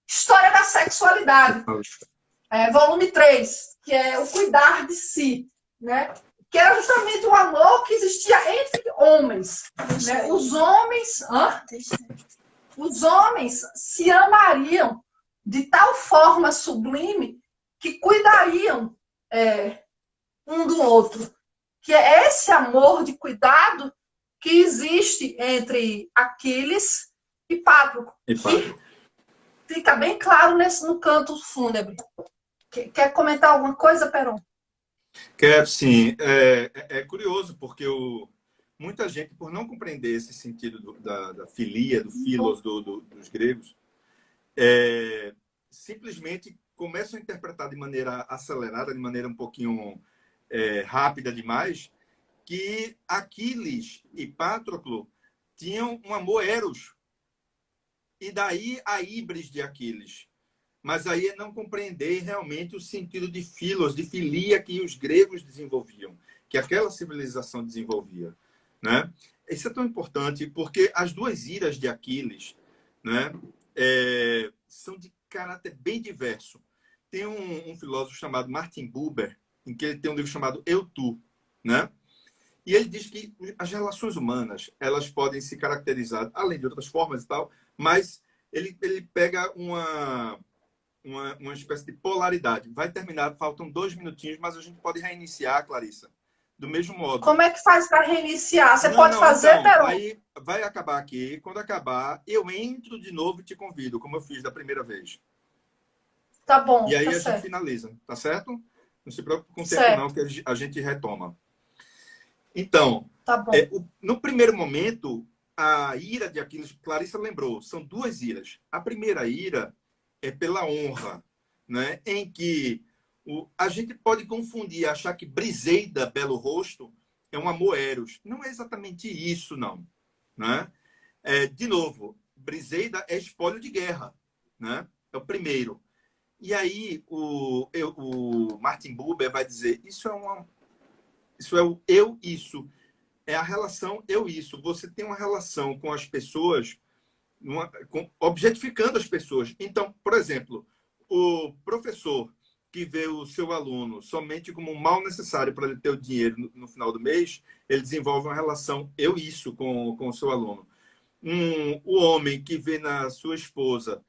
História da Sexualidade, volume 3, que é o cuidar de si, né? Que era justamente o amor que existia entre homens. Né? Os homens se amariam de tal forma sublime que cuidariam um do outro. Que é esse amor de cuidado que existe entre Aquiles e Pátroclo. Fica bem claro no canto fúnebre. Quer comentar alguma coisa, Peron? Quero, sim. É curioso, porque muita gente, por não compreender esse sentido da filia, do filos dos gregos, simplesmente começam a interpretar de maneira acelerada, de maneira um pouquinho rápida demais, que Aquiles e Pátroclo tinham um amor eros. E daí a híbris de Aquiles. Mas aí é não compreender realmente o sentido de filos, de filia que os gregos desenvolviam, que aquela civilização desenvolvia. Né? Isso é tão importante porque as duas iras de Aquiles, né, são de caráter bem diverso. Tem um filósofo chamado Martin Buber, em que ele tem um livro chamado Eu, Tu, né? E ele diz que as relações humanas, elas podem se caracterizar, além de outras formas e tal, mas ele pega uma espécie de polaridade. Vai terminar, faltam 2 minutinhos, mas a gente pode reiniciar, Clarissa, do mesmo modo. Como é que faz para reiniciar? Você pode fazer, então, Peron? Aí vai acabar aqui. Quando acabar, eu entro de novo e te convido, como eu fiz da primeira vez. Tá bom. E aí tá a certo. gente finaliza, tá certo? Não se preocupe com o tempo, Certo. não, que a gente retoma. Então, Tá bom. no primeiro momento, a ira de Aquiles, Clarissa lembrou, são duas iras. A primeira ira é pela honra, né? Em que a gente pode confundir, achar que Briseida, belo rosto, é um amor eros. Não é exatamente isso, não. Né? De novo, Briseida é espólio de guerra. Né? É o primeiro. E aí o Martin Buber vai dizer, isso é o eu, isso. É a relação eu, isso. Você tem uma relação com as pessoas, objetificando as pessoas. Então, por exemplo, o professor que vê o seu aluno somente como um mal necessário para ele ter o dinheiro no final do mês, ele desenvolve uma relação eu, isso com o seu aluno. O homem que vê na sua esposa